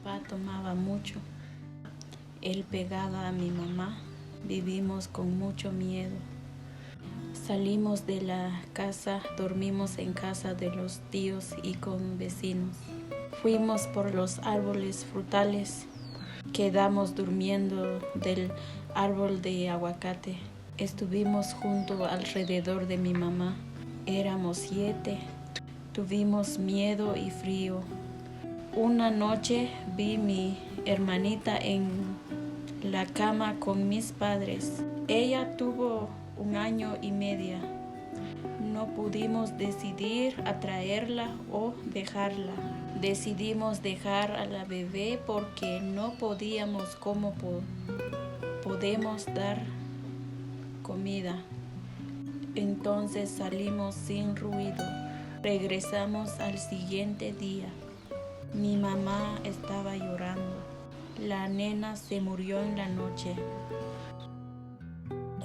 papá tomaba mucho. Él pegaba a mi mamá. Vivimos con mucho miedo. Salimos de la casa, dormimos en casa de los tíos y con vecinos. Fuimos por los árboles frutales. Quedamos durmiendo del árbol de aguacate. Estuvimos junto alrededor de mi mamá. Éramos 7. Tuvimos miedo y frío. Una noche vi mi hermanita en la cama con mis padres. Ella tuvo 1 año y medio. No pudimos decidir a traerla o dejarla. Decidimos dejar a la bebé porque no podíamos cómo podemos dar comida. Entonces salimos sin ruido. Regresamos al siguiente día. Mi mamá estaba llorando. La nena se murió en la noche.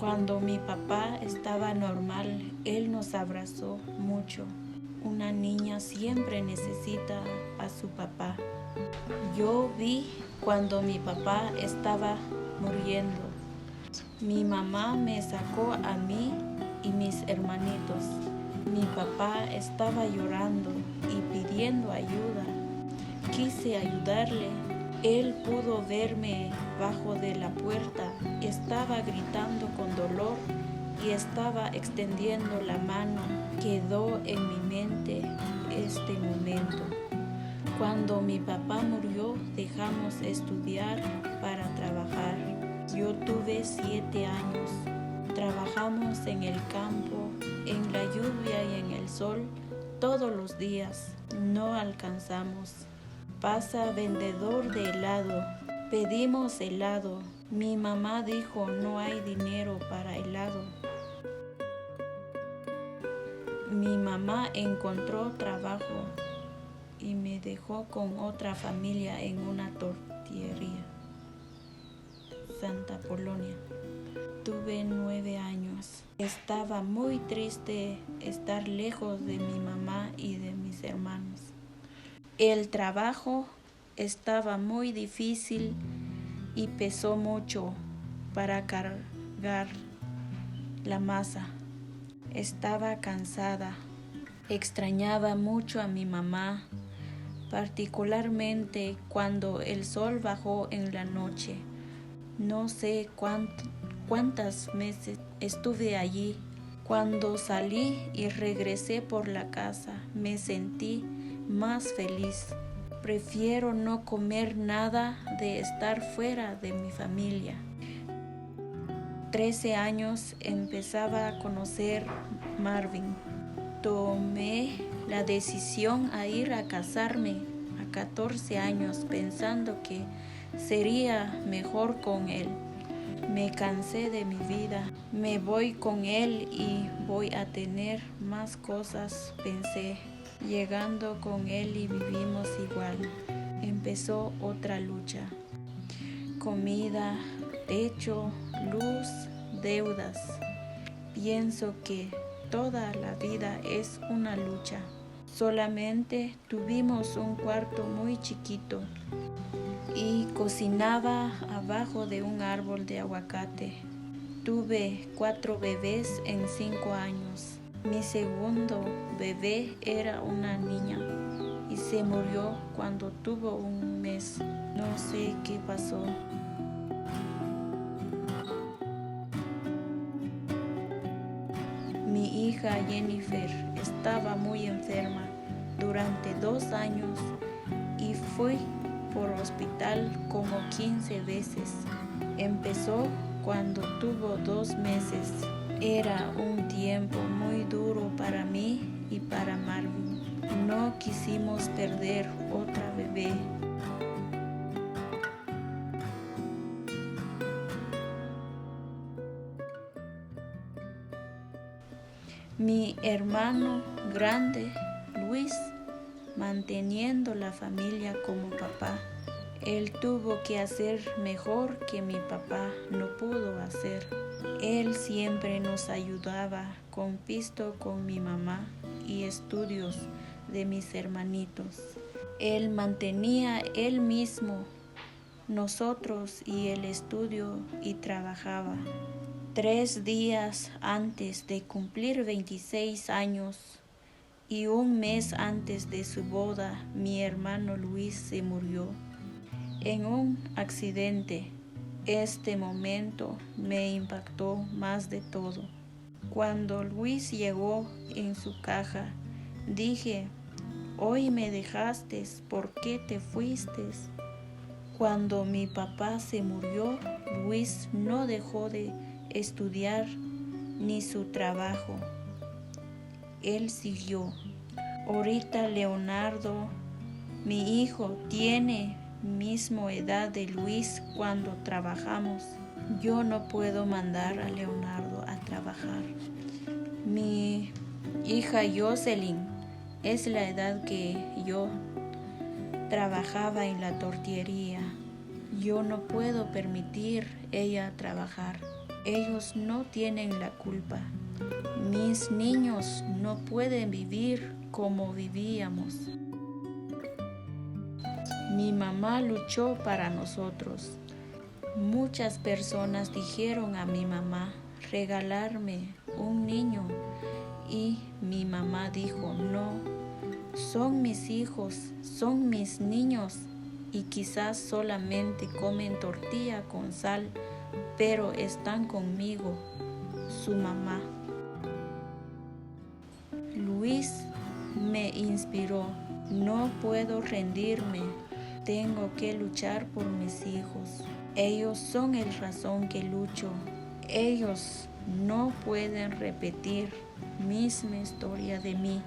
Cuando mi papá estaba normal, él nos abrazó mucho. Una niña siempre necesita a su papá. Yo vi cuando mi papá estaba muriendo. Mi mamá me sacó a mí y mis hermanitos. Mi papá estaba llorando y pidiendo ayuda. Quise ayudarle. Él pudo verme bajo de la puerta. Estaba gritando con dolor y estaba extendiendo la mano. Quedó en mi mente este momento. Cuando mi papá murió, dejamos estudiar para trabajar. Yo tuve 7 años. Trabajamos en el campo, en la lluvia y en el sol, todos los días. No alcanzamos. Pasa vendedor de helado. Pedimos helado. Mi mamá dijo no hay dinero para helado. Mi mamá encontró trabajo y me dejó con otra familia en una tortillería. Santa Polonia. Tuve 9 años. Estaba muy triste estar lejos de mi mamá y de mis hermanos. El trabajo estaba muy difícil y pesó mucho para cargar la masa. Estaba cansada. Extrañaba mucho a mi mamá, particularmente cuando el sol bajó en la noche. No sé cuántas meses estuve allí. Cuando salí y regresé por la casa, me sentí más feliz. Prefiero no comer nada de estar fuera de mi familia. 13 años empezaba a conocer Marvin. Tomé la decisión a ir a casarme a 14 años pensando que sería mejor con él. Me cansé de mi vida. Me voy con él y voy a tener más cosas, pensé. Llegando con él y vivimos igual. Empezó otra lucha. Comida, techo, luz, deudas. Pienso que toda la vida es una lucha. Solamente tuvimos un cuarto muy chiquito y cocinaba abajo de un árbol de aguacate. Tuve 4 bebés en 5 años. Mi segundo bebé era una niña y se murió cuando tuvo 1 mes. No sé qué pasó. Mi hija Jennifer estaba muy enferma durante 2 años y fui por hospital como 15 veces. Empezó cuando tuvo 2 meses. Era un tiempo muy duro para mí y para Marvin. No quisimos perder otra bebé. Mi hermano grande, Luis, manteniendo la familia como papá. Él tuvo que hacer mejor que mi papá no pudo hacer. Él siempre nos ayudaba con pisto con mi mamá y estudios de mis hermanitos. Él mantenía él mismo, nosotros y el estudio y trabajaba. 3 días antes de cumplir 26 años y un mes antes de su boda, mi hermano Luis se murió en un accidente. Este momento me impactó más de todo. Cuando Luis llegó en su caja, dije: hoy me dejaste, ¿por qué te fuiste? Cuando mi papá se murió, Luis no dejó de estudiar ni su trabajo. Él siguió. Ahorita Leonardo, mi hijo, tiene misma edad de Luis cuando trabajamos. Yo no puedo mandar a Leonardo a trabajar. Mi hija Jocelyn es la edad que yo trabajaba en la tortillería. Yo no puedo permitir ella trabajar. Ellos no tienen la culpa. Mis niños no pueden vivir como vivíamos. Mi mamá luchó para nosotros. Muchas personas dijeron a mi mamá regalarme un niño y mi mamá dijo: no, son mis hijos, son mis niños y quizás solamente comen tortilla con sal, pero están conmigo, su mamá. Luis me inspiró. No puedo rendirme. Tengo que luchar por mis hijos. Ellos son el razón que lucho. Ellos no pueden repetir misma historia de mí.